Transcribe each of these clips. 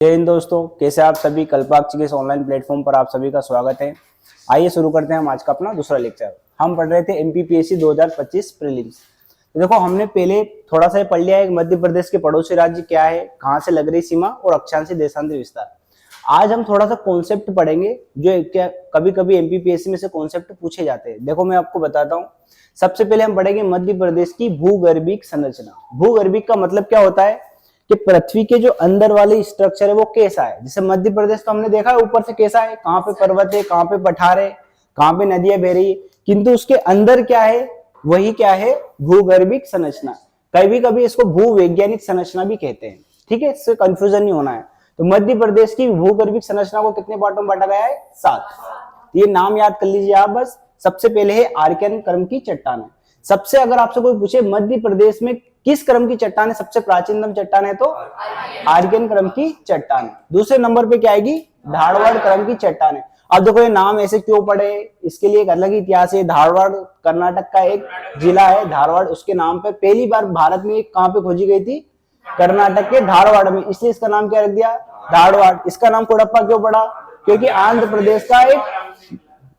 जय हिंद दोस्तों, कैसे आप सभी। कल्पाक्षी के इस ऑनलाइन प्लेटफॉर्म पर आप सभी का स्वागत है। आइए शुरू करते हैं हम आज का अपना दूसरा लेक्चर। हम पढ़ रहे थे एमपीपीएससी 2025 प्रीलिम्स। तो देखो, हमने पहले थोड़ा सा पढ़ लिया है मध्य प्रदेश के पड़ोसी राज्य क्या है, कहाँ से लग रही सीमा और अक्षांशीय देशांतर विस्तार। आज हम थोड़ा सा कॉन्सेप्ट पढ़ेंगे जो क्या कभी कभी एमपीपीएससी में से कॉन्सेप्ट पूछे जाते हैं। देखो, मैं आपको बताता हूँ। सबसे पहले हम पढ़ेंगे मध्य प्रदेश की भूगर्भिक संरचना। भूगर्भिक का मतलब क्या होता है कि पृथ्वी के जो अंदर वाली स्ट्रक्चर है वो कैसा है। जैसे मध्य प्रदेश तो हमने देखा है ऊपर से कैसा है, कहाँ पे पर्वत है, कहाँ पे पठार है, कहाँ पे नदियां बह रही है, किंतु उसके अंदर क्या है, वही क्या है, भूगर्भिक संरचना। कभी कभी इसको भूवैज्ञानिक संरचना भी कहते हैं। ठीक है, इससे कंफ्यूजन नहीं होना है। तो मध्य प्रदेश की भूगर्भिक संरचना को कितने पार्टों में बांटा गया है? 7। ये नाम याद कर लीजिए आप बस। सबसे पहले है आर्कियन क्रम की चट्टान। सबसे अगर आपसे कोई पूछे मध्य प्रदेश में किस क्रम की चट्टान है सबसे प्राचीनतम चट्टान है, तो आर्कियन क्रम की चट्टान। दूसरे नंबर पे क्या आएगी? धारवाड़ क्रम की चट्टान है। अब देखो, ये नाम ऐसे क्यों पड़े, इसके लिए एक अलग इतिहास है। धारवाड़ कर्नाटक का एक जिला है धारवाड़, उसके नाम पे पहली बार भारत में कहां पे खोजी गई थी? कर्नाटक के धारवाड़ में, इसलिए इसका नाम क्या रख दिया? धारवाड़। इसका नाम कुड़प्पा क्यों पड़ा? क्योंकि आंध्र प्रदेश का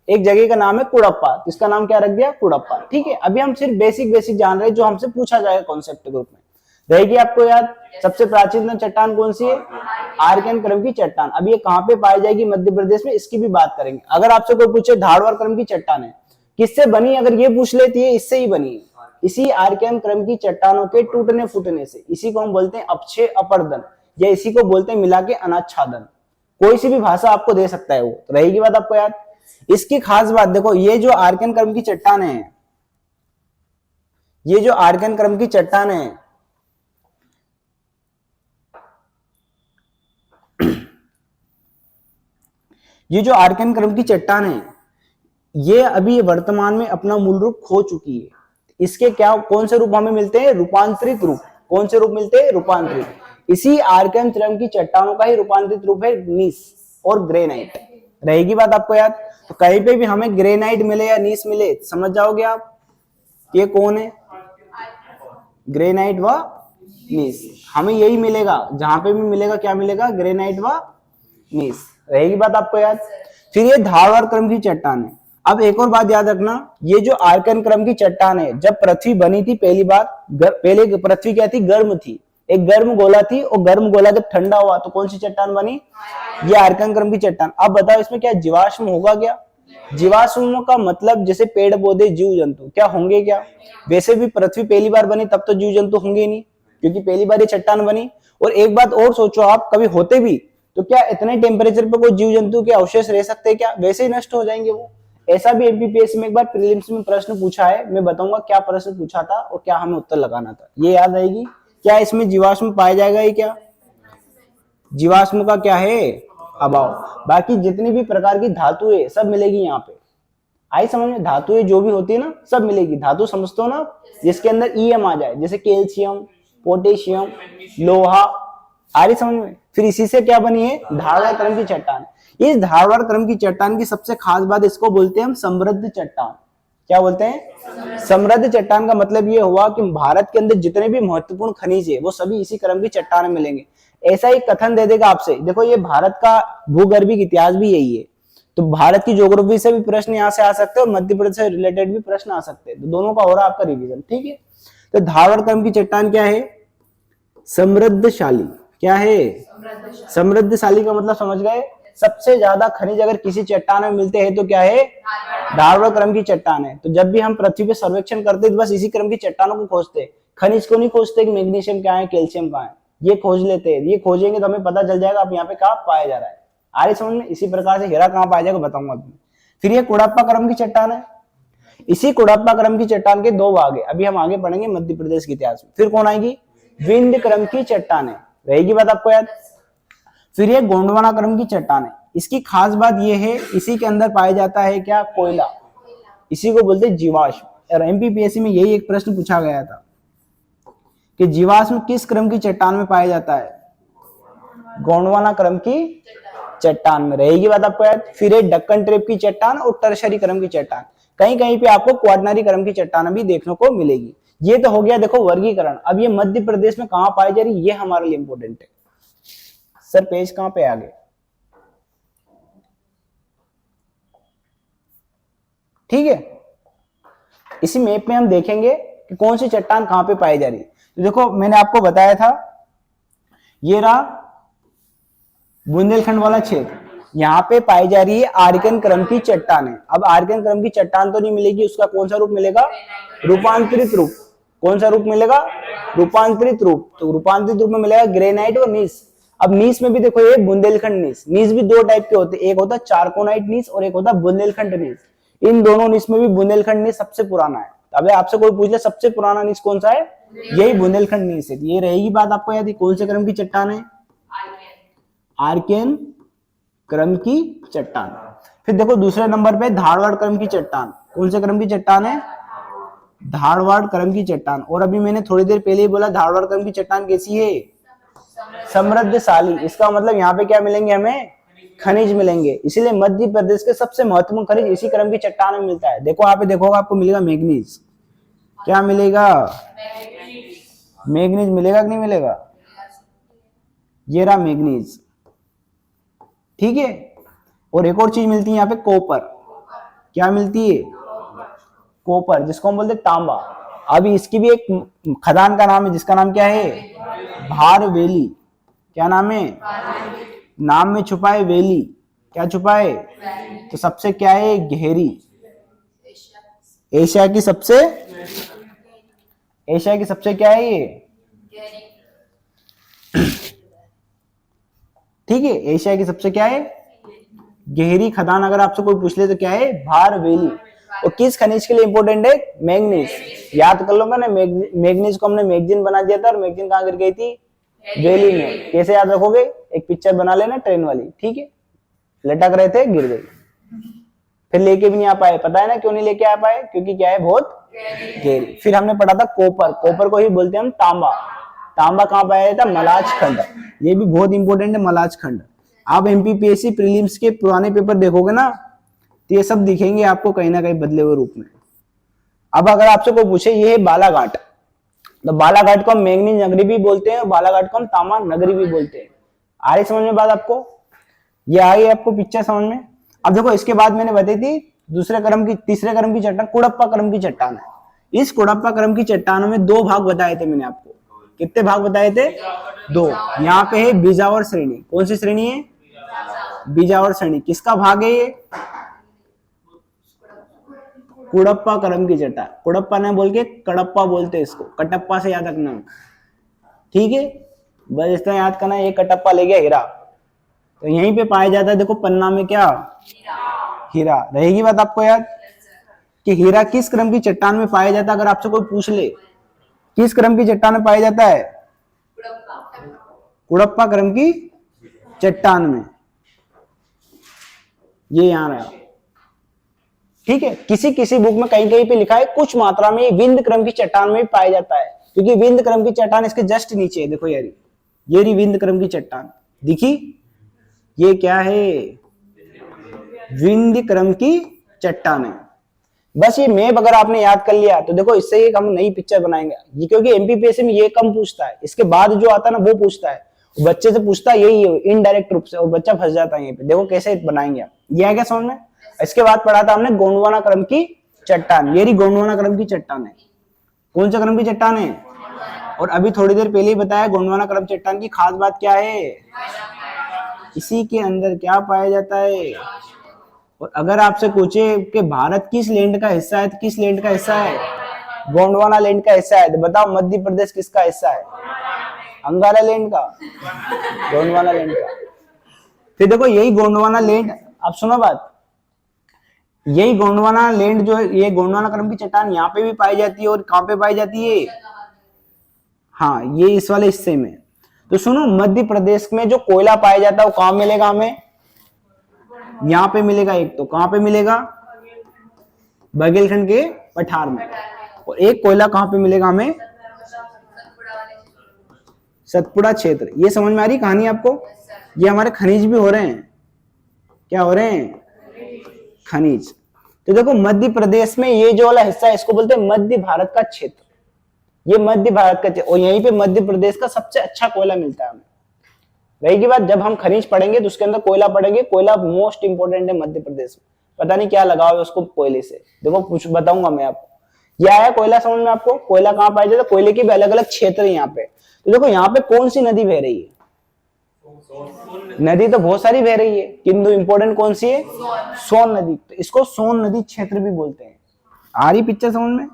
एक जगह का नाम है कुड़प्पा, इसका नाम क्या रख दिया? कुड़प्पा। ठीक है, अभी हम सिर्फ बेसिक जान रहे हैं जो हमसे पूछा जाएगा कॉन्सेप्ट ग्रुप में। रहेगी आपको याद? सबसे प्राचीनतम चट्टान कौन सी है? आर्कियन क्रम की चट्टान। अब ये कहां पे पाई जाएगी मध्य प्रदेश में, इसकी भी बात करेंगे। अगर आपसे कोई पूछे धारवाड़ क्रम की चट्टान है किससे बनी, अगर ये पूछ लेती है, इससे ही बनी है। इसी आर्कियन क्रम की चट्टानों के टूटने फूटने से। इसी को हम बोलते हैं अपक्षय अपरदन, या इसी को बोलते हैं मिला के अनाच्छादन। कोई सी भी भाषा आपको दे सकता है वो। तो रहेगी बात आपको याद। इसकी खास बात देखो, ये जो आर्कियन क्रम की चट्टान है, ये जो आर्कियन क्रम की चट्टान है, ये जो आर्कियन क्रम की चट्टान है, ये अभी वर्तमान में अपना मूल रूप खो चुकी है। इसके क्या कौन से रूप हमें मिलते हैं? रूपांतरित रूप। कौन से रूप मिलते हैं? रूपांतरित। इसी आर्कियन क्रम की चट्टानों का ही रूपांतरित रूप है नीस और ग्रेनाइट। रहेगी बात आपको याद। तो कहीं पे भी हमें ग्रेनाइट मिले या नीस मिले, समझ जाओगे आप ये कौन है? ग्रेनाइट व नीस। हमें यही मिलेगा, जहां पे भी मिलेगा क्या मिलेगा? ग्रेनाइट व नीस। रहेगी बात आपको याद। फिर ये धारवाड़ क्रम की चट्टान है। अब एक और बात याद रखना, ये जो आर्कियन क्रम की चट्टान है, जब पृथ्वी बनी थी पहली बार, पहले पृथ्वी क्या थी? गर्म थी, एक गर्म गोला थी, और गर्म गोला जब ठंडा हुआ तो कौन सी चट्टान बनी? ये आर्कियन क्रम की चट्टान। अब बताओ इसमें क्या जीवाश्म होगा क्या? जीवाश्म का मतलब जैसे पेड़ पौधे जीव जंतु क्या होंगे क्या? वैसे भी पृथ्वी पहली बार बनी तब तो जीव जंतु होंगे नहीं, क्योंकि पहली बार ये चट्टान बनी। और एक बात और सोचो आप, कभी होते भी तो क्या इतने टेम्परेचर पे कोई जीव जंतु के अवशेष रह सकते हैं क्या? वैसे ही नष्ट हो जाएंगे वो। ऐसा भी एमपीपीएससी में एक बार प्रीलिम्स में प्रश्न पूछा है, मैं बताऊंगा क्या प्रश्न पूछा था और क्या हमें उत्तर लगाना था, ये याद रहेगी। क्या इसमें जीवाश्म पाया जाएगा? ये क्या जीवाश्म का क्या है? अभाव। बाकी जितनी भी प्रकार की धातु है सब मिलेगी यहाँ पे। आई समझ में? धातुएं जो भी होती है ना सब मिलेगी। धातु समझते हो ना, जिसके अंदर ईएम आ जाए, जैसे कैल्शियम, पोटेशियम, लोहा। आ रही समझ में? फिर इसी से क्या बनी है? धारवाड़ क्रम की चट्टान। इस धारवाड़ क्रम की चट्टान की सबसे खास बात, इसको बोलते हैं हम समृद्ध चट्टान। क्या बोलते हैं? समृद्ध चट्टान का मतलब ये हुआ कि भारत के अंदर जितने भी महत्वपूर्ण खनिज है वो सभी इसी क्रम की चट्टान में मिलेंगे। ऐसा ही कथन दे देगा आपसे। देखो, ये भारत का भूगर्भिक इतिहास भी यही है, तो भारत की ज्योग्राफी से भी प्रश्न यहाँ से आ सकते हैं और मध्य प्रदेश से रिलेटेड भी प्रश्न आ सकते हैं। तो दोनों का हो रहा है आपका रिवीजन। ठीक है, तो धारवाड़ क्रम की चट्टान क्या है? समृद्धशाली। क्या है? समृद्धशाली का मतलब समझ गए? सबसे ज्यादा खनिज अगर किसी चट्टान में मिलते हैं तो क्या है? धारवाड़ क्रम की चट्टान है। तो जब भी हम पृथ्वी पे सर्वेक्षण करते तो बस इसी क्रम की चट्टानों को खोजते, खनिज को नहीं खोजते कि मैग्नीशियम क्या है, कैल्शियम कहाँ है। ये खोज लेते हैं। ये खोजेंगे तो हमें पता चल जाएगा आप यहाँ पे कहाँ पाया जा रहा है। आगे समझ में? इसी प्रकार से हीरा कहाँ पाया जाएगा बताऊंगा तुम्हें। फिर ये कुड़प्पा क्रम की चट्टान है। इसी कुड़प्पा क्रम की चट्टान के 2 भाग है, अभी हम आगे पढ़ेंगे मध्य प्रदेश के इतिहास में। फिर कौन आएगी? विंध्य क्रम की चट्टान है। रहेगी बात आपको याद। फिर ये गोंडवाना क्रम की चट्टान है। इसकी खास बात यह है, इसी के अंदर पाया जाता है क्या? कोयला। इसी को बोलते हैं जीवाश्म। और एमपीपीएससी में यही एक प्रश्न पूछा गया था कि जीवाश्म किस क्रम की चट्टान में पाया जाता है? गोंडवाना क्रम की चट्टान में। रहेगी बात आपको याद। फिर एक डक्कन ट्रेप की चट्टान और टर्शरी क्रम की चट्टान। कहीं कहीं पे आपको क्वाटरनरी क्रम की चट्टान भी देखने को मिलेगी। ये तो हो गया देखो वर्गीकरण। अब ये मध्य प्रदेश में कहां पाई जा रही है, ये हमारे लिए इंपॉर्टेंट है। सर पेज कहां पे आ गए? ठीक है, इसी मैप में हम देखेंगे कि कौन सी चट्टान कहां पे पाई जा रही है। तो देखो मैंने आपको बताया था, ये रहा बुंदेलखंड वाला क्षेत्र, यहाँ पे पाई जा रही है आर्कियन क्रम की चट्टानें। अब आर्कियन क्रम की चट्टान तो नहीं मिलेगी, उसका कौन सा रूप मिलेगा? रूपांतरित रूप। कौन सा रूप मिलेगा? रूपांतरित रूप। तो रूपांतरित रूप में मिलेगा ग्रेनाइट और नीस। अब नीस में भी देखो ये बुंदेलखंड नीस, नीस भी दो टाइप के होते हैं, एक होता है चारकोनाइट नीस और एक होता है बुंदेलखंड नीस। इन दोनों नीस में भी बुंदेलखंड नीस सबसे पुराना है। अब आपसे कोई पूछ ले सबसे पुराना नीस कौन सा है, यही बुंदेलखंड नीस है। ये रहेगी बात आपको याद, कौन से क्रम की चट्टान है? आर्कियन क्रम की चट्टान। फिर देखो दूसरे नंबर पे धारवाड़ क्रम की चट्टान। कौन से क्रम की चट्टान है? धारवाड़ क्रम की चट्टान। और अभी मैंने थोड़ी देर पहले ही बोला धारवाड़ क्रम की चट्टान कैसी है? समृद्धशाली। इसका मतलब यहाँ पे क्या मिलेंगे हमें? खनिज मिलेंगे। इसीलिए मध्य प्रदेश के सबसे महत्वपूर्ण खनिज इसी क्रम की चट्टान में मिलता है। देखो यहाँ पे देखोगे आपको मिलेगा मैग्नीज। क्या मिलेगा? मैग्नीज मिलेगा कि नहीं मिलेगा? ये रहा मैग्नीज। ठीक है, और एक और चीज मिलती है यहाँ पे कॉपर। क्या मिलती है? कॉपर, जिसको हम बोलते हैं तांबा। अभी इसकी भी एक खदान का नाम है जिसका नाम क्या है? भारवेली। क्या नाम है? नाम में छुपा है वेली। क्या छुपा है? तो सबसे क्या है? गहरी। एशिया की सबसे क्या है ये? ठीक है, एशिया की सबसे क्या है? गहरी खदान। अगर आपसे कोई पूछ ले तो क्या है? भारवेली। और किस खनिज के लिए इंपॉर्टेंट है? मैग्नीज। याद कर लोगे ना, मैग्नीज को हमने मैगजीन बना दिया था, और मैगजीन कहां गिर गई थी? वेली में। कैसे याद रखोगे? एक पिक्चर बना लेना ट्रेन वाली, ठीक है, लटक रहे थे, गिर गई, फिर लेके भी नहीं आ पाए। पता है ना क्यों नहीं लेके आ पाए? क्योंकि क्या है? बहुत गहरी। फिर हमने पढ़ा था कॉपर। कॉपर को ही बोलते हैं हम तांबा। तांबा कहां पाया जाता? मलाज खंड। ये भी बहुत इंपॉर्टेंट है, मलाज खंड। आप एमपीपीएससी प्रीलिम्स के पुराने पेपर देखोगे ना, तो ये सब दिखेंगे आपको कहीं ना कहीं बदले हुए रूप में। अब अगर आपसे कोई पूछे ये है बालाघाट, तो बालाघाट को हम मैंगनीज नगरी भी बोलते हैं और बालाघाट को हम तांबा नगरी भी बोलते हैं। आ रही समझ में बात आपको? ये आ गई आपको पिक्चर समझ में? अब देखो इसके बाद मैंने बताई थी तीसरे क्रम की चट्टान कुड़प्पा क्रम की चट्टान है। इस कुड़प्पा क्रम की चट्टानों में दो भाग बताए थे मैंने आपको। कितने भाग बताए थे? दो। यहाँ पे है बीजावर श्रेणी। कौन सी श्रेणी है? बीजावर श्रेणी। किसका भाग है ये? कुड़प्पा क्रम की चट्टान। कुड़प्पा ने बोल के कड़प्पा बोलते हैं इसको, कटप्पा से याद रखना, ठीक है, बस इस तरह याद करना। ये कटप्पा ले गया हीरा, तो यहीं पे पाया जाता है। देखो पन्ना में क्या? हीरा। रहेगी बात आपको याद कि हीरा किस क्रम की चट्टान में पाया जाता है? अगर आपसे कोई पूछ ले किस क्रम की चट्टान में पाया जाता है? कुड़प्पा क्रम की चट्टान में। ये यहां रहा, ठीक है। किसी किसी बुक में कहीं कहीं पे लिखा है कुछ मात्रा में विंध्य क्रम की चट्टान में भी पाया जाता है, क्योंकि विंध्य क्रम की चट्टान इसके जस्ट नीचे है। देखो यार, ये रही विंध्य क्रम की चट्टान, दिखी? ये क्या है? विंध्य क्रम की चट्टान है। बस ये मैप अगर आपने याद कर लिया तो देखो इससे एक हम नई पिक्चर बनाएंगे। ये क्योंकि एमपीपीएससी में ये कम पूछता है, इसके बाद जो आता है ना वो पूछता है, बच्चे से पूछता है यही है इनडायरेक्ट रूप से, और बच्चा फंस जाता है यहीं पे। देखो कैसे बनाएंगे आप, ये है क्या समझ में? इसके बाद पढ़ा था हमने गोंडवाना क्रम की चट्टान। ये रही गोंडवाना क्रम की चट्टान है। कौन सा क्रम की चट्टान है? और अभी थोड़ी देर पहले ही बताया गोंडवाना क्रम चट्टान की खास बात क्या है? इसी के अंदर क्या पाया जाता है? और अगर आपसे पूछे कि भारत किस लैंड का हिस्सा है, तो किस लैंड का हिस्सा है? गोंडवाना लैंड का हिस्सा है। तो बताओ मध्य प्रदेश किसका हिस्सा है? अंगारा लैंड का, गोंडवाना लैंड का। फिर देखो यही गोंडवाना लैंड, आप सुनो बात, यही गोंडवाना लैंड जो है, ये गोंडवाना क्रम की चट्टान यहाँ पे भी पाई जाती है। और कहाँ पे पाई जाती है? हाँ, ये इस वाले हिस्से में। तो सुनो, मध्य प्रदेश में जो कोयला पाया जाता है वो कहाँ मिलेगा हमें? यहाँ पे मिलेगा एक, तो कहाँ पे मिलेगा? बघेलखंड के पठार में। और एक कोयला कहाँ पे मिलेगा हमें? सतपुड़ा क्षेत्र। ये समझ में आ रही कहानी आपको? ये हमारे खनिज भी हो रहे हैं। क्या हो रहे हैं? खनिज। तो देखो मध्य प्रदेश में ये जो वाला हिस्सा है इसको बोलते हैं मध्य भारत का क्षेत्र। ये मध्य भारत का क्षेत्र, और यहीं पे मध्य प्रदेश का सबसे अच्छा कोयला मिलता है हमें। रहेगी बात, जब हम खनिज पढ़ेंगे तो उसके अंदर कोयला पढ़ेंगे। कोयला मोस्ट इंपोर्टेंट है मध्य प्रदेश में, पता नहीं क्या लगाव है उसको कोयले से, देखो कुछ बताऊंगा मैं आपको। ये आया कोयला समझ में आपको? कोयला कहाँ पाया जाता है? कोयले के भी अलग अलग क्षेत्र है यहाँ पे। तो देखो यहाँ पे कौन सी नदी बह रही है? नदी तो बहुत सारी बह रही है, किंतु इंपोर्टेंट कौन सी है? सोन नदी। तो इसको सोन नदी क्षेत्र भी बोलते हैं। आ रही पिक्चर समझ में?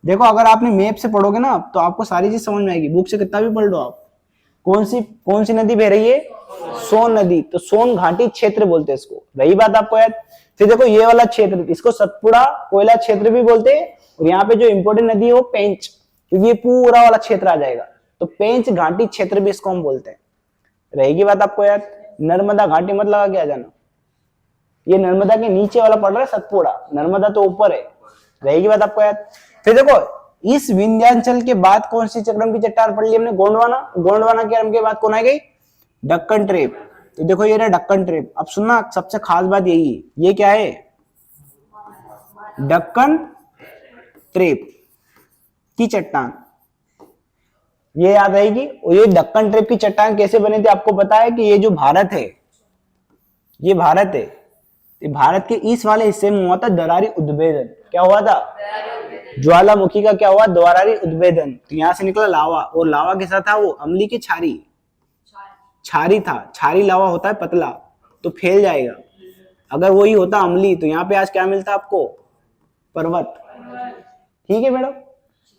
देखो अगर आपने मैप से पढ़ोगे ना तो आपको सारी चीज समझ में आएगी, बुक से कितना भी पढ़ लो आप। कौन सी नदी बह रही है? सोन नदी। तो सोन घाटी क्षेत्र बोलते हैं इसको, रही बात आपको याद। फिर देखो ये वाला क्षेत्र, इसको सतपुड़ा कोयला क्षेत्र भी बोलते हैं। और यहाँ पे जो इंपोर्टेंट नदी है वो पेंच, क्योंकि ये पूरा वाला क्षेत्र आ जाएगा, तो पेंच घाटी क्षेत्र भी इसको हम बोलते हैं। रहेगी बात आपको याद। नर्मदा घाटी मत लगा के आ जाना, ये नर्मदा के नीचे वाला पड़ रहा है सतपुड़ा, नर्मदा तो ऊपर है। रहेगी बात आपको याद। फिर देखो इस विंध्याचल के बाद कौन सी क्रम की चट्टान पढ़ ली हमने? गोंडवाना। गोंडवाना के क्रम के बाद कौन आ गई? दक्कन ट्रेप। तो देखो ये रहा दक्कन ट्रेप। अब सुनना, सबसे खास बात यही है, ये क्या है? दक्कन ट्रेप की चट्टान, ये याद रहेगी। और ये दक्कन ट्रेप की चट्टान कैसे बनी थी आपको पता है? कि ये जो भारत है, ये भारत है, ये भारत के ईस्ट वाले हिस्से में हुआ था दरारी उद्भेदन। क्या हुआ था? ज्वालामुखी का क्या हुआ? दरारी उद्भेदन। तो यहां से निकला लावा, और लावा के साथ था वो अम्ली की छारी, छारी था। छारी लावा होता है पतला, तो फैल जाएगा। अगर वही होता अम्ली तो यहाँ पे आज क्या मिलता आपको? पर्वत। ठीक है मैडम।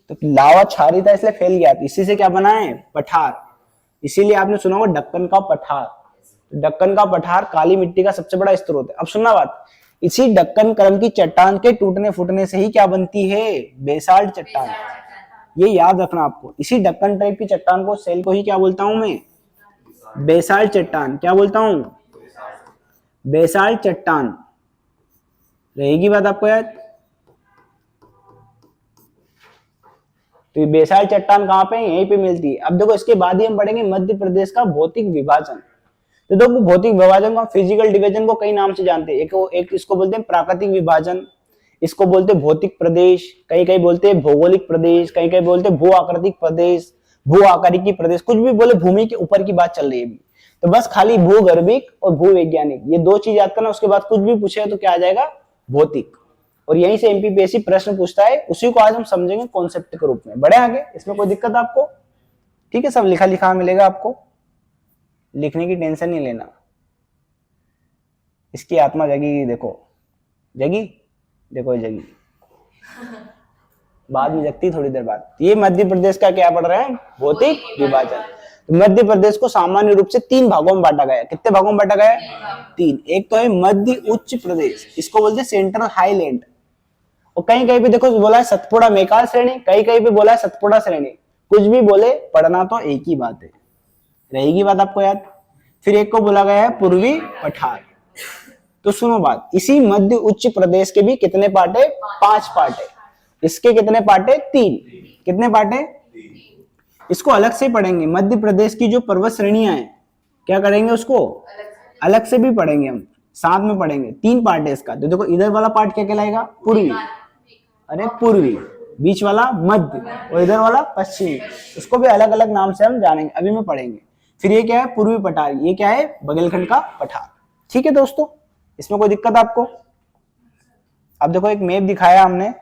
तो लावा छारी था इसलिए फैल गया, तो इसी से क्या बना है? पठार। इसीलिए आपने सुना होगा डक्कन का पठार। डक्कन का पठार काली मिट्टी का सबसे बड़ा स्रोत है। अब सुनना बात, इसी डक्कन क्रम की चट्टान के टूटने फूटने से ही क्या बनती है? बेसाल्ट चट्टान। ये याद रखना आपको। इसी डक्कन टाइप की चट्टान को, सेल को ही क्या बोलता हूं मैं? बेसाल्ट चट्टान। क्या बोलता हूं? बेसाल्ट चट्टान। रहेगी बात आपको याद। तो ये बेसाल्ट चट्टान कहां पे? यहीं पे मिलती है। अब देखो इसके बाद ही हम पढ़ेंगे मध्य प्रदेश का भौतिक विभाजन। तो देखो भौतिक विभाजन को, फिजिकल डिवीजन को कई नाम से जानते हैं। एक इसको बोलते हैं प्राकृतिक विभाजन, इसको बोलते हैं भौतिक प्रदेश, कहीं कहीं बोलते हैं भौगोलिक प्रदेश, कहीं कहीं बोलते हैं भू आकृतिक प्रदेश, भू आकारिकी प्रदेश, कुछ भी बोले, भूमि के ऊपर की बात चल रही है अभी। तो बस खाली भूगर्भिक और भूवैज्ञानिक ये दो चीज याद करना, उसके बाद कुछ भी पूछे तो क्या आ जाएगा? भौतिक। और यहीं से एमपीपीएससी प्रश्न पूछता है, उसी को आज हम समझेंगे कॉन्सेप्ट के रूप में। बढ़े आगे, इसमें कोई दिक्कत आपको? ठीक है, सब लिखा लिखा मिलेगा आपको, लिखने की टेंशन नहीं लेना। इसकी आत्मा जगी, देखो जगी, देखो ये जगी, बाद में जगती थोड़ी देर बाद। ये मध्य प्रदेश का क्या पढ़ रहे हैं? भौतिक विभाजन। तो मध्य प्रदेश को सामान्य रूप से 3 भागों में बांटा गया। कितने भागों में बांटा गया? 3। एक तो है मध्य उच्च प्रदेश, इसको बोलते हैं सेंट्रल हाईलैंड। और कहीं कहीं पे देखो बोला है सतपुड़ा मेकाल श्रेणी, कहीं कहीं पे बोला है सतपुड़ा श्रेणी। कुछ भी बोले, पढ़ना तो एक ही बात है। रहेगी बात आपको याद। फिर एक को बोला गया है पूर्वी पठार। तो सुनो बात, इसी मध्य उच्च प्रदेश के भी कितने पार्ट है? 5 पार्ट है। इसके कितने पार्ट है? 3। कितने पार्ट है? इसको अलग से पढ़ेंगे। मध्य प्रदेश की जो पर्वत श्रेणियां हैं, क्या करेंगे? उसको अलग से भी पढ़ेंगे हम, साथ में पढ़ेंगे। 3 पार्ट है इसका। तो देखो इधर वाला पार्ट क्या कहलाएगा? पूर्वी। अरे पूर्वी, बीच वाला मध्य, और इधर वाला पश्चिमी। उसको भी अलग अलग नाम से हम जानेंगे, अभी में पढ़ेंगे। फिर ये क्या है? पूर्वी पठार। ये क्या है? बघेलखंड का पठार। ठीक है दोस्तों, इसमें कोई दिक्कत आपको? अब देखो एक मैप दिखाया हमने,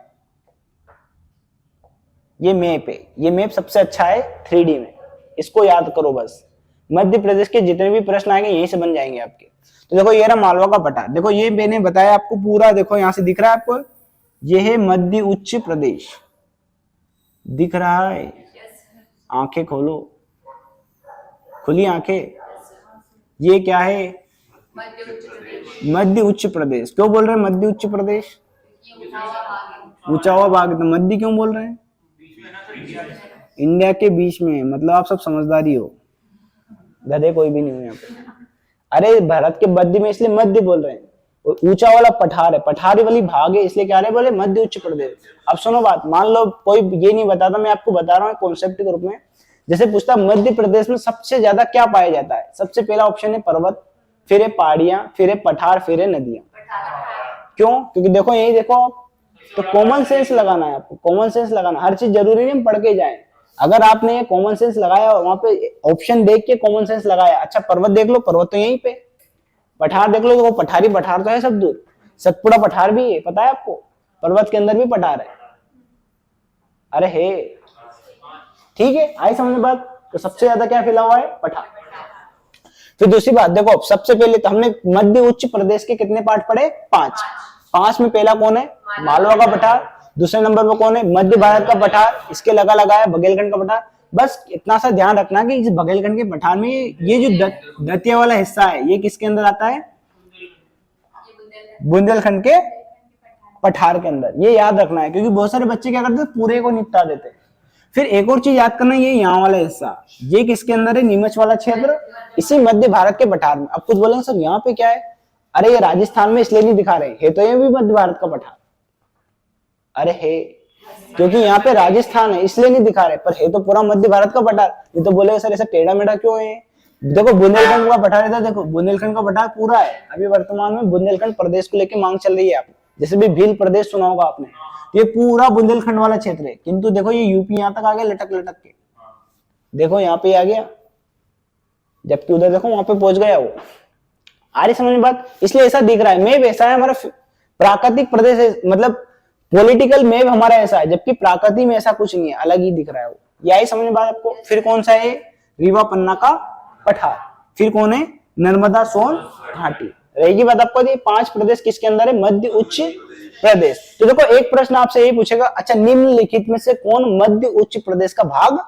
ये मैप है। ये मैप सबसे अच्छा है 3D में, इसको याद करो बस। मध्य प्रदेश के जितने भी प्रश्न आएंगे यहीं से बन जाएंगे आपके। तो देखो ये रहा मालवा का पठार। देखो ये मैंने बताया आपको पूरा, देखो यहां से दिख रहा है आपको, ये है मध्य उच्च प्रदेश। दिख रहा है? आंखें खोलो, खुली आंखें। ये क्या है? मध्य उच्च प्रदेश। क्यों बोल रहे हैं मध्य उच्च प्रदेश? ऊंचा हुआ भाग। तो मध्य क्यों बोल रहे हैं? इंडिया के बीच में, मतलब आप सब समझदारी हो, गधे कोई भी नहीं है यहाँ पे। अरे भारत के मध्य में इसलिए मध्य बोल रहे हैं। ऊंचा वाला पठार है, पठारी वाली भाग है, इसलिए क्या रहे बोले मध्य उच्च प्रदेश। अब सुनो बात, मान लो कोई ये नहीं बताता, मैं आपको बता रहा हूँ कॉन्सेप्ट के रूप में। जैसे पूछता मध्य प्रदेश में सबसे ज्यादा क्या पाया जाता है? सबसे पहला ऑप्शन है पर्वत, फिर है पहाड़ियां, फिर है पठार, फिर है नदियां। क्यों? क्योंकि देखो यही देखो, तो कॉमन सेंस लगाना है आपको, कॉमन सेंस लगाना। हर चीज जरूरी नहीं हम पढ़ के जाए, अगर आपने कॉमन सेंस लगाया वहां पे ऑप्शन देख के कॉमन सेंस लगाया, अच्छा पर्वत देख लो, पर्वत तो यहीं पे, पठार देख लो तो वो पठारी पठार तो है सब दूर, सतपुड़ा पठार भी है, पता है आपको, पर्वत के अंदर भी पठार है। अरे हे, ठीक है, आई समझ में बात। तो सबसे ज्यादा क्या फैला हुआ है, पठार। फिर दूसरी बात देखो, सबसे पहले तो हमने मध्य उच्च प्रदेश के कितने पार्ट पढ़े, 5। 5 में पहला कौन है, मालवा का पठार। दूसरे नंबर पर कौन है, मध्य भारत का पठार, इसके लगा लगाया बघेलखंड का पठार। बस इतना सा ध्यान रखना कि इस बघेलखंड के पठार में ये जो दतिया वाला हिस्सा है, ये किसके अंदर आता है, बुंदेलखंड के पठार के अंदर। ये याद रखना है, क्योंकि बहुत सारे बच्चे क्या करते हैं, पूरे को निपटा देते हैं। फिर एक और चीज याद करना, ये यहाँ वाला हिस्सा, ये किसके अंदर है, नीमच वाला क्षेत्र, इसी मध्य भारत के पठार में। अब कुछ बोलेंगे सर यहाँ पे क्या है, अरे ये राजस्थान में इसलिए नहीं दिखा रहे है, तो ये भी मध्य भारत का पठार। अरे है, क्योंकि यहाँ पे राजस्थान है इसलिए नहीं दिखा रहे, पर है तो पूरा मध्य भारत का पठार। ये तो बोलेगा सर ऐसा टेढ़ा मेढ़ा क्यों है, देखो बुंदेलखंड का पठार इधर देखो, बुंदेलखंड का पठार पूरा है। अभी वर्तमान में बुंदेलखंड प्रदेश को लेकर मांग चल रही है, आप जैसे भी भील प्रदेश सुना होगा आपने, ये पूरा बुंदेलखंड वाला क्षेत्र है। किंतु देखो ये यूपी यहाँ तक आ गया लटक लटक के, देखो यहाँ पे आ गया, जबकि उधर देखो वहां पे पहुंच गया वो। आ रही समझ में बात, इसलिए ऐसा दिख रहा है। मैप ऐसा है हमारा, प्राकृतिक प्रदेश है, मतलब पॉलिटिकल मैप हमारा ऐसा है, जबकि प्राकृतिक में ऐसा कुछ नहीं है, अलग ही दिख रहा है वो। यही समझ में बात आपको। फिर कौन सा है, रीवा पन्ना का पठार। फिर कौन है, नर्मदा सोन घाटी। रहेगी बात आपको, 5 प्रदेश किसके अंदर है, मध्य उच्च प्रदेश। तो देखो एक प्रश्न आपसे यही पूछेगा, अच्छा निम्नलिखित में से कौन मध्य उच्च प्रदेश का भाग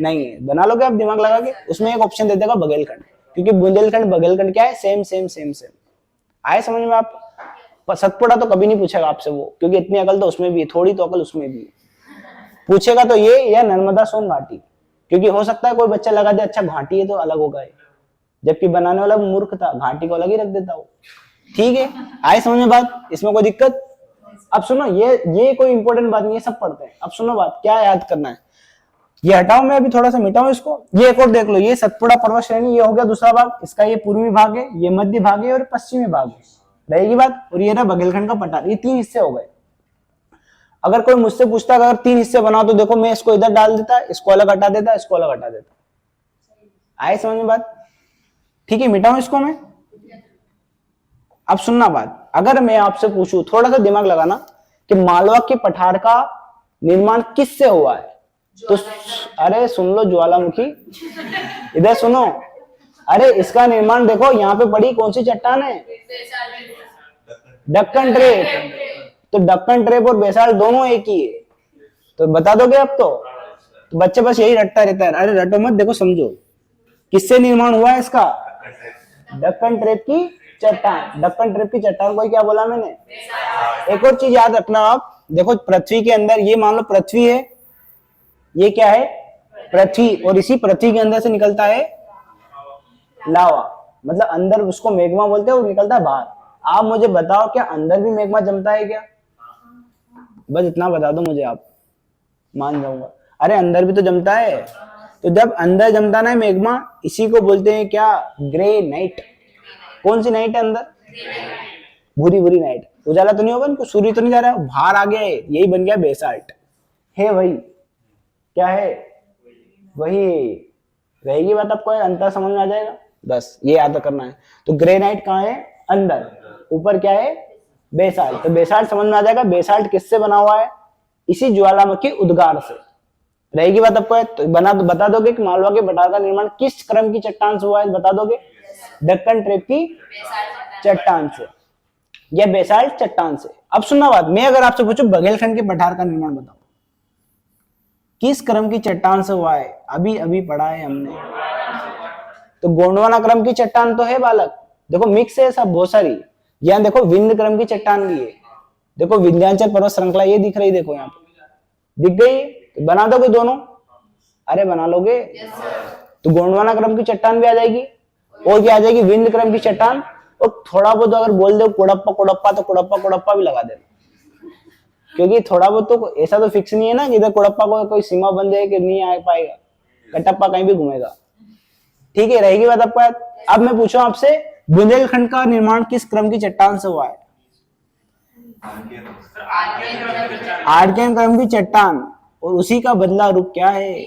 नहीं है, बना लोगे आप दिमाग लगा के। उसमें एक ऑप्शन दे देगा बघेलखंड, क्योंकि बुंदेलखंड बघेलखंड क्या है, सेम सेम सेम सेम। आए समझ में आप। सतपुड़ा तो कभी नहीं पूछेगा आपसे वो, क्योंकि इतनी अकल तो उसमें भी है, थोड़ी तो अकल उसमें भी है। पूछेगा तो ये या नर्मदा सोन घाटी, क्योंकि हो सकता है कोई बच्चा लगा दे अच्छा घाटी है तो अलग होगा, जबकि बनाने वाला मूर्ख था, घाटी को अलग ही रख देता वो। ठीक है, आए समझ में बात, इसमें कोई दिक्कत। अब सुनो, ये कोई इंपॉर्टेंट बात नहीं है, सब पढ़ते हैं। अब सुनो बात, क्या याद करना है, ये हटाओ, मैं अभी थोड़ा सा मिटाऊं इसको। ये एक और देख लो, ये सतपुड़ा पर्वत श्रेणी, ये हो गया दूसरा भाग, इसका ये पूर्वी भाग है, ये मध्य भाग है और पश्चिमी भाग है, रहेगी बात। और ये रहा बघेलखंड का पठार, ये 3 हिस्से हो गए। अगर कोई मुझसे पूछता अगर 3 हिस्से बनाओ, तो देखो मैं इसको इधर डाल देता, इसको अलग हटा देता, इसको अलग हटा देता। आए समझ में बात, ठीक है, मिटाऊं इसको मैं। अब सुनना बात, अगर मैं आपसे पूछूं, थोड़ा सा दिमाग लगाना, कि मालवा के पठार का निर्माण किससे हुआ है, तो अरे सुन लो ज्वालामुखी, इधर सुनो। अरे इसका निर्माण देखो, यहाँ पे बड़ी कौन सी चट्टान है, दक्कन ट्रेप। तो दक्कन ट्रेप और बेसाल्ट दोनों एक ही है, तो बता दोगे अब तो बच्चे बस यही रटता रहता है। अरे रटो मत, देखो समझो किससे निर्माण हुआ है इसका, दक्कन ट्रेप की चट्टान। दक्कन ट्रेप की चट्टान को क्या बोला मैंने। एक और चीज याद रखना आप, देखो पृथ्वी के अंदर, ये मान लो पृथ्वी है, ये क्या है, पृथ्वी, और इसी पृथ्वी के अंदर से निकलता है लावा, मतलब अंदर उसको मैग्मा बोलते हैं, वो निकलता है बाहर। आप मुझे बताओ, क्या अंदर भी मैग्मा जमता है क्या, बस इतना बता दो मुझे, आप मान जाऊंगा। अरे अंदर भी तो जमता है, तो जब अंदर जमता ना मैग्मा, इसी को बोलते हैं क्या, ग्रे नाइट। कौन सी नाइट है अंदर, भूरी भूरी नाइट। उजाला तो नहीं होगा इनको, सूर्य तो नहीं जा रहा है, बाहर आ गया है, यही बन गया बेसाल्ट है। वही क्या है, वही रहेगी बात आपको, अंतर समझ में आ जाएगा, बस ये याद करना है। तो ग्रेनाइट कहाँ है, अंदर, ऊपर क्या है, बेसाल्ट। तो बेसाल्ट समझ में आ जाएगा, बेसाल्ट किससे बना हुआ है, इसी ज्वालामुखी उद्गार से, रहेगी बात आपको। तो बता दोगे कि मालवा के पठार का निर्माण किस क्रम की चट्टान से हुआ है, बता दोगे, दक्कन ट्रेप की चट्टान से या बेसाल्ट चट्टान से। अब सुनना बात, मैं अगर आपसे पूछूं बघेलखंड के पठार का निर्माण बताओ किस क्रम की चट्टान से हुआ है, अभी अभी पढ़ा है हमने, तो गोंडवाना क्रम की चट्टान तो है बालक, देखो मिक्स है सब बहुत सारी। यहाँ देखो विंध्य क्रम की चट्टान भी है, देखो विंध्याचल पर्वत श्रृंखला ये दिख रही, देखो यहाँ पे दिख गई, तो बना दोगे दोनों, अरे बना लोगे। तो गोंडवाना क्रम की चट्टान भी आ जाएगी, और क्या आ जाएगी, विंध्य क्रम की चट्टान। और थोड़ा बहुत अगर बोल दो कोडप्पा कोडप्पा, तो कोडप्पा कोडप्पा भी लगा देना, क्योंकि थोड़ा बहुत तो ऐसा तो फिक्स नहीं है ना कि इधर कोडप्पा को कोई सीमा बन जाए कि नहीं आ पाएगा, कटप्पा कहीं भी घूमेगा। ठीक है, रहेगी बात आपको। अब मैं पूछूं आपसे, बुंदेलखंड का निर्माण किस क्रम की चट्टान से हुआ है, आर्कियन क्रम की चट्टान। और उसी का बदला रूप क्या है?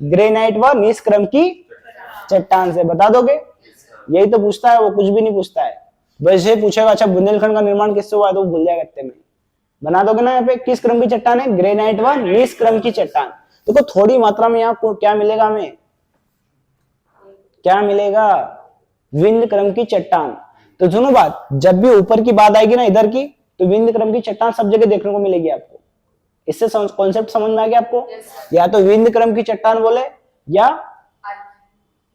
ग्रेनाइट व निष्क्रम की चट्टान से। बता दोगे? यही तो पूछता है, वो कुछ भी नहीं पूछता है। वैसे पूछेगा अच्छा बुंदेलखंड का निर्माण किससे हुआ, तो भूल जाएगा इतने में। बना दोगे ना? यहाँ पे किस क्रम की चट्टान है? ग्रेनाइट व निष्क्रम की चट्टान। देखो थोड़ी मात्रा में यहाँ क्या मिलेगा हमें? क्या मिलेगा? विंध्य क्रम की चट्टान। तो सुनो बात, जब भी ऊपर की बात आएगी ना इधर की, तो विंध्य क्रम की चट्टान सब जगह देखने को मिलेगी आपको। इससे कॉन्सेप्ट समझ में आ गया आपको? या तो विंध्य क्रम की चट्टान बोले, या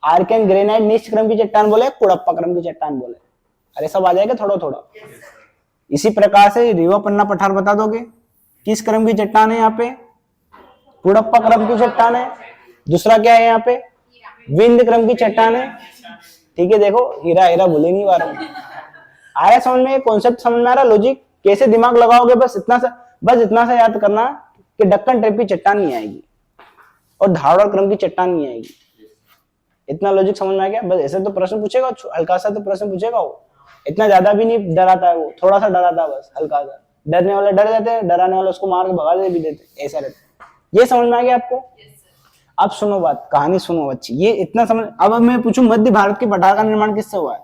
आर्कन ग्रेनाइट निष्ठ क्रम की चट्टान बोले, कुड़प्पा क्रम की चट्टान बोले। अरे सब आ जाएगा थोड़ा थोड़ा। इसी प्रकार से रीवा पन्ना पठार बता दोगे किस क्रम की चट्टान है? यहाँ पे कुड़प्पा क्रम की चट्टान है। दूसरा क्या है यहाँ पे? विंध्य क्रम की चट्टान है। ठीक है, देखो हीरा हीरा भूले नहीं बार में। आ रहा समझ में? कॉन्सेप्ट समझ में आ रहा? लॉजिक कैसे दिमाग लगाओगे? बस इतना सा याद करना कि डक्कन टाइप की चट्टान नहीं आएगी और धारवाड़ क्रम की चट्टान नहीं आएगी। इतना लॉजिक समझ में आ गया? बस ऐसे तो प्रश्न पूछेगा, हल्का सा तो प्रश्न पूछेगा वो, इतना ज्यादा भी नहीं डराता है वो, थोड़ा सा डराता है बस, हल्का सा। डरने वाले डर जाते हैं, डराने वाले उसको मार के भगा दे भी देते, ऐसा रहता है। ये समझ में आ गया आपको? अब सुनो बात, कहानी सुनो अच्छी। ये इतना समझ। अब मैं पूछूं मध्य भारत के पठार का निर्माण किससे हुआ है?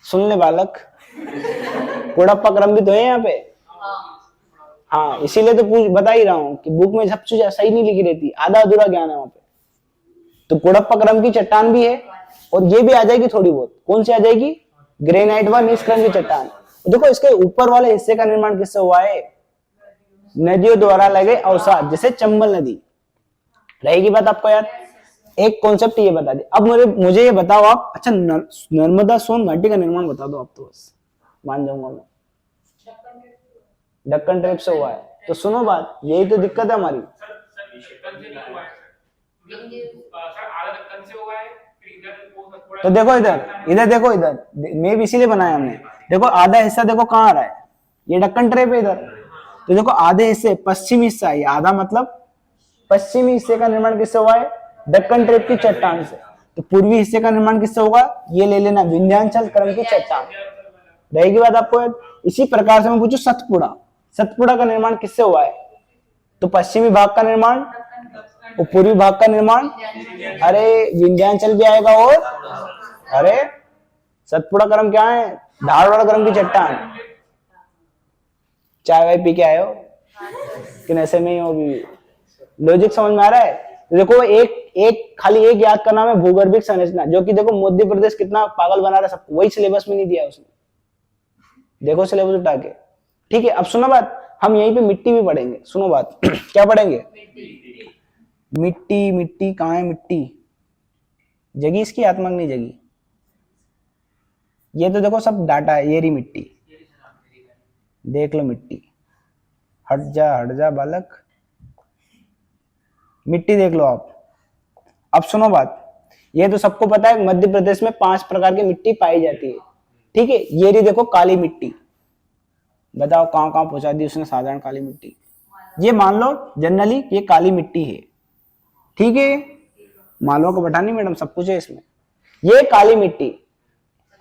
सुन ले बालक, कुड़प्पा क्रम भी तो है यहाँ पे। हाँ, इसीलिए तो बता ही रहा हूँ कि बुक में सब चीज सही नहीं लिखी रहती, आधा अधूरा ज्ञान है वहां पे। तो कुड़प्पा क्रम की चट्टान भी है, और ये भी आ जाएगी थोड़ी बहुत। कौन सी आ जाएगी? ग्रेनाइट व निष्ठ क्रम की चट्टान। देखो इसके ऊपर वाले हिस्से का निर्माण किससे हुआ है? नदियों द्वारा लगे अवसाद, जैसे चंबल नदी। रहेगी बात आपको याद? एक कॉन्सेप्ट ये बता दिया। अब मुझे ये बताओ आप, अच्छा नर्मदा सोन घाटी का निर्माण बता दो आप, तो बस मान जाऊंगा मैं। दक्कन ट्रेप से हुआ है। तो सुनो बात, यही तो दिक्कत है हमारी। तो देखो इधर देखो, इधर मेप इसीलिए बनाया हमने। देखो आधा हिस्सा देखो कहाँ आ रहा है, ये दक्कन ट्रेप है इधर। तो देखो आधे हिस्से, पश्चिमी हिस्सा, ये आधा मतलब पश्चिमी हिस्से का निर्माण किससे हुआ है? दक्कन ट्रेप की चट्टान से। तो पूर्वी हिस्से का निर्माण किससे होगा? ये ले लेना, विंध्याचल क्रम की चट्टान। रहेगी बात आपको? इसी प्रकार से मैं पूछू सतपुड़ा का निर्माण किससे हुआ है? तो पश्चिमी भाग का निर्माण और पूर्वी भाग का निर्माण। अरे विंध्याचल भी आएगा, और अरे सतपुड़ा क्रम क्या है? धारवाड़ क्रम की चट्टान। चाय वाय पी के आए हो कि ऐसे में ही हो? भी लॉजिक समझ में आ रहा है? देखो खाली एक याद करना है, भूगर्भिक संरचना, जो कि देखो मध्य प्रदेश कितना पागल बना रहा है सबको, वही सिलेबस में नहीं दिया उसने। देखो सिलेबस उठा के। ठीक है, अब सुनो बात, हम यहीं पे मिट्टी भी पढ़ेंगे। सुनो बात क्या पढ़ेंगे? मिट्टी कहाँ है? मिट्टी जगी, इसकी आत्माग्नि जगी। ये तो देखो सब डाटा है, ये रही मिट्टी, देख लो मिट्टी। हट जा बालक, मिट्टी देख लो आप। अब सुनो बात, ये तो सबको पता है मध्य प्रदेश में 5 प्रकार की मिट्टी पाई जाती है। ठीक है, ये रही देखो काली मिट्टी। बताओ कहां कहां पहुंचा दी उसने साधारण काली मिट्टी। ये मान लो जनरली ये काली मिट्टी है। ठीक है, मालवा को बैठानी मैडम, सब कुछ है इसमें। ये काली मिट्टी।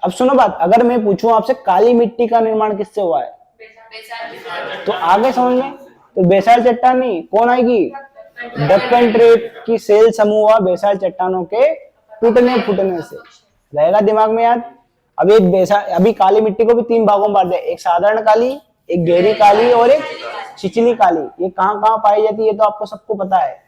अब सुनो बात, अगर मैं पूछूं आपसे काली मिट्टी का निर्माण किससे हुआ है, तो आगे समझ में। तो बेसाल चट्टान नहीं, कौन आएगी? दक्कन ट्रेप की सेल समूह व बेसाल चट्टानों के टूटने फूटने से। रहेगा दिमाग में याद? अभी काली मिट्टी को भी 3 भागों में बांट दिया, एक साधारण काली, एक गहरी काली और एक छिछली काली। ये कहाँ कहाँ पाई जाती है ये तो आपको सबको पता है,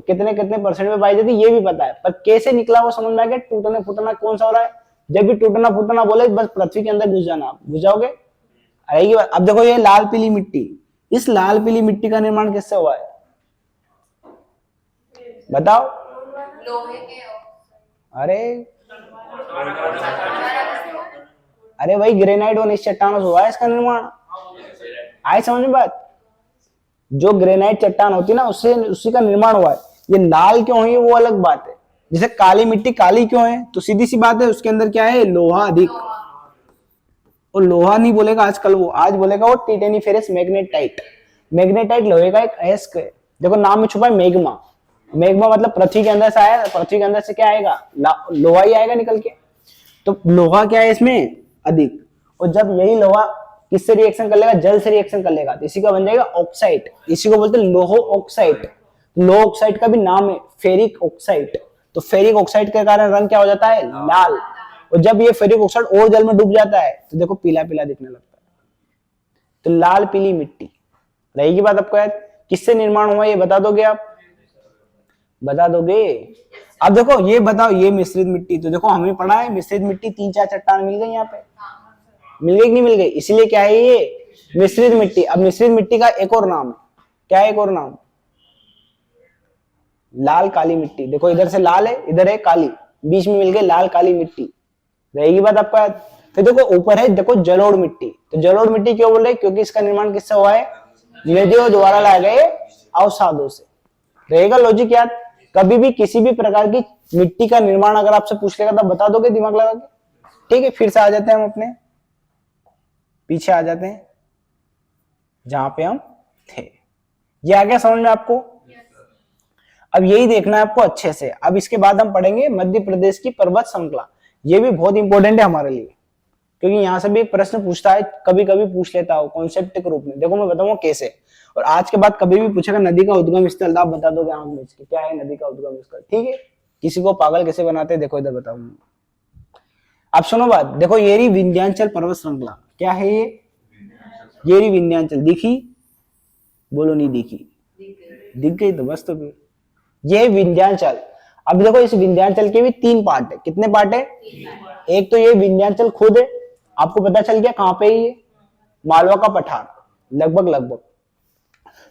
कितने कितने परसेंट में पाई जाती है ये भी पता है, पर कैसे निकला वो समझ में आ गया। टूटना फूटना कौन सा हो रहा है? जब भी टूटना फूटना बोले बस पृथ्वी के अंदर घुस जाना, घुस जाओगे। अब देखो ये लाल पीली मिट्टी, इस लाल पीली मिट्टी का निर्माण किससे हुआ है? बताओ। लोहे के। अरे वही ग्रेनाइट और चट्टानों से हुआ है इसका निर्माण। आए समझ में बात? जो ग्रेनाइट चट्टान होती है ना, उससे उसी का निर्माण हुआ है। ये लाल क्यों है वो अलग बात है। जैसे काली मिट्टी काली क्यों है, तो सीधी सी बात है, उसके अंदर क्या है? लोहा अधिक। और लोहा नहीं बोलेगा आजकल, वो आज बोलेगा वो टिटेनिफेरस मैग्नेटाइट। मैग्नेटाइट लोहे का एक अयस्क है। देखो नाम में छुपा है मैग्मा। मैग्मा मतलब पृथ्वी के अंदर से आया, पृथ्वी के अंदर से क्या आएगा? लोहा ही आएगा निकल के। तो लोहा क्या है इसमें? अधिक। और जब यही लोहा किससे रिएक्शन कर लेगा, जल से रिएक्शन कर लेगा, तो इसी का बन जाएगा ऑक्साइड। इसी को बोलते हैं लोह ऑक्साइड। लोह ऑक्साइड का भी नाम है फेरिक ऑक्साइड। तो फेरिक ऑक्साइड के कारण रंग क्या हो जाता है, लाल। और जब ये फेरिक ऑक्साइड और जल में डूब जाता है तो देखो पीला पीला दिखने लगता है। तो लाल पीली मिट्टी रहेगी। बात आपको याद, किससे निर्माण हुआ ये बता दोगे आप, बता दोगे। अब देखो ये बताओ, ये मिश्रित मिट्टी, तो देखो हमें पढ़ा है मिश्रित मिट्टी 3-4 चट्टान मिल गई यहाँ पे, मिल गई कि नहीं मिल गई, इसीलिए क्या है ये मिश्रित मिट्टी। अब मिश्रित मिट्टी का एक और नाम है, क्या है एक और नाम, लाल काली मिट्टी। देखो इधर से लाल है, इधर है काली, बीच में मिल गई लाल काली मिट्टी, रहेगी बात आपको याद। फिर देखो ऊपर है, देखो जलोढ़ मिट्टी। तो जलोढ़ मिट्टी क्यों बोल रहे, क्योंकि इसका निर्माण किससे हुआ है, नदियों द्वारा लाए गए अवसादों से, रहेगा लॉजिक याद। कभी भी किसी भी प्रकार की मिट्टी का निर्माण अगर आपसे पूछ लेगा तो बता दोगे दिमाग लगा के, ठीक है। फिर से आ जाते हैं हम अपने पीछे, आ जाते हैं जहां पे हम थे। ये आ गया समझ में आपको। अब यही देखना है आपको अच्छे से। अब इसके बाद हम पढ़ेंगे मध्य प्रदेश की पर्वत श्रृंखला। ये भी बहुत इंपॉर्टेंट है हमारे लिए, क्योंकि यहां से भी प्रश्न पूछता है, कभी कभी पूछ लेता हो कॉन्सेप्ट के रूप में। देखो मैं बताऊंगा कैसे। और आज के बाद कभी भी पूछेगा नदी का उद्गम स्थल, आप बता दोगे आंख में क्या है नदी का उद्गम स्थल, ठीक है। किसी को पागल कैसे बनाते हैं देखो इधर बताऊंगा। आप सुनो बात, देखो ये रही विंध्याचल पर्वत श्रृंखला। क्या है ये रही विंध्याचल। दिखी, बोलो नहीं दिखी, दिख गई तो बस। तो फिर ये विंध्याचल। अब देखो इस विंध्याचल के भी 3 पार्ट है। कितने पार्ट है, एक तो ये विंध्याचल खुद है, आपको पता चल गया कहां पे है ये, मालवा का पठार लगभग।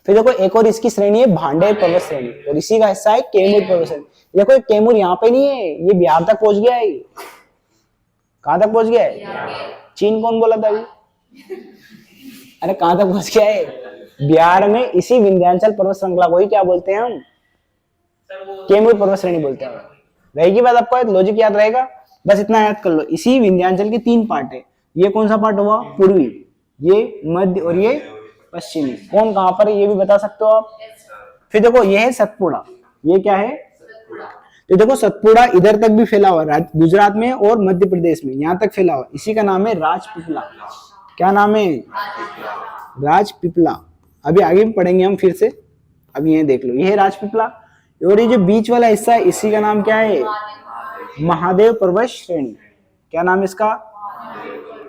फिर देखो एक और इसकी श्रेणी है भांडेर पर्वत श्रेणी, और इसी का हिस्सा है कैमूर पर्वत श्रेणी। देखो कैमूर यहाँ पे नहीं है, ये बिहार तक पहुंच गया है। कहां तक पहुंच गया है, चीन कौन बोला था अभी, अरे कहां तक पहुंच गया है, बिहार में। इसी विंध्याचल पर्वत श्रृंखला को ही क्या बोलते हैं हम, कैमूर पर्वत श्रेणी बोलते हैं। रहेगी बात आपको, लॉजिक याद रहेगा, बस इतना याद कर लो। इसी विंध्याचल के 3 पार्ट है। ये कौन सा पार्ट हुआ, पूर्वी, ये मध्य और ये पश्चिमी। कौन कहां पर है ये भी बता सकते हो आप। फिर देखो ये है सतपुड़ा, ये क्या है, तो देखो सतपुड़ा इधर तक भी फैला हुआ है, गुजरात में और मध्य प्रदेश में, यहां तक फैला हुआ। इसी का नाम है राजपीपला। क्या नाम है, राजपीपला। अभी आगे भी पढ़ेंगे हम फिर से, अब ये देख लो, ये है राजपीपला। और ये जो बीच वाला हिस्सा है इसी का नाम क्या है, महादेव पर्वत श्रेणी। क्या नाम है इसका,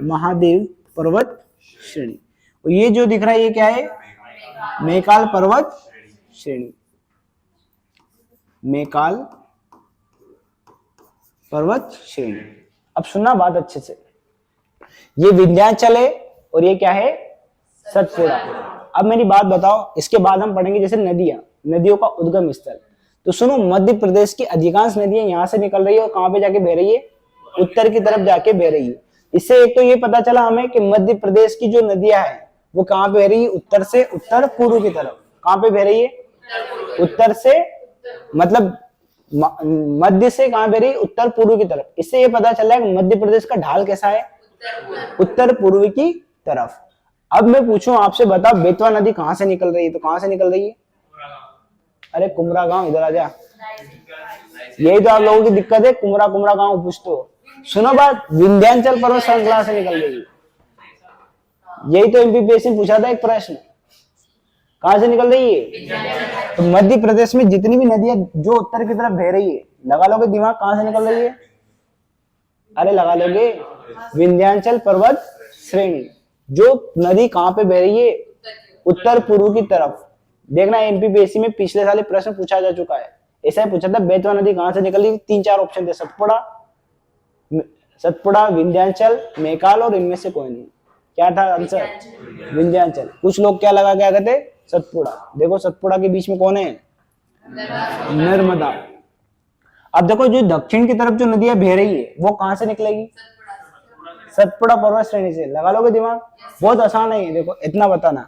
महादेव पर्वत श्रेणी। और ये जो दिख रहा है ये क्या है, मैकाल पर्वत श्रेणी, मैकाल पर्वत श्रेणी। अब सुनना बात अच्छे से, ये विंध्याचल है और ये क्या है, सतपुड़ा। अब मेरी बात बताओ, इसके बाद हम पढ़ेंगे जैसे नदियां, नदियों का उद्गम स्थल। तो सुनो, मध्य प्रदेश की अधिकांश नदियां यहां से निकल रही है और कहां पे जाके बह रही है, उत्तर की तरफ जाके बह रही है। इससे एक तो ये पता चला हमें कि मध्य प्रदेश की जो नदियां हैं वो कहां पे बह रही है, उत्तर से उत्तर पूर्व की तरफ। कहां पे बह रही है, उत्तर से, मतलब मध्य से कहां बह रही है, उत्तर पूर्व की तरफ। इससे ये पता चला कि मध्य प्रदेश का ढाल कैसा है, उत्तर पूर्व की तरफ। अब मैं पूछूं आपसे, बताओ बेतवा नदी कहां से निकल रही है, तो कहां से निकल रही है, अरे कुमरा गांव, इधर आ जा। यही तो आप लोगों की दिक्कत है, कुमरा गांव पूछते हो। सुनो बात, विंध्याचल पर्वत श्रृंखला से निकल रही है। यही तो एमपीपीएससी पूछा था एक प्रश्न, कहां से निकल रही है, तो मध्य प्रदेश में जितनी भी नदियां जो उत्तर की तरफ बह रही है, लगा लोगे दिमाग, कहां से निकल रही है, अरे लगा लोगे, विंध्याचल पर्वत श्रेणी। जो नदी कहां पे बह रही है, उत्तर पूर्व की तरफ। देखना एमपीपीएससी में पिछले साल प्रश्न पूछा जा चुका है, ऐसा ही पूछा था, बेतवा नदी कहां से निकल रही, 3-4 ऑप्शन थे, सतपुड़ा, विंध्याचल, मैकाल और इनमें से कोई नहीं। क्या था आंसर, विंध्याचल। कुछ लोग क्या लगा क्या कहते, सतपुड़ा। देखो सतपुड़ा के बीच में कौन है, नर्मदा। अब देखो जो दक्षिण की तरफ जो नदियां बह रही है वो कहां से निकलेगी, सतपुड़ा पर्वत श्रेणी से। लगा लोगे दिमाग, बहुत आसान है ये, देखो इतना बताना।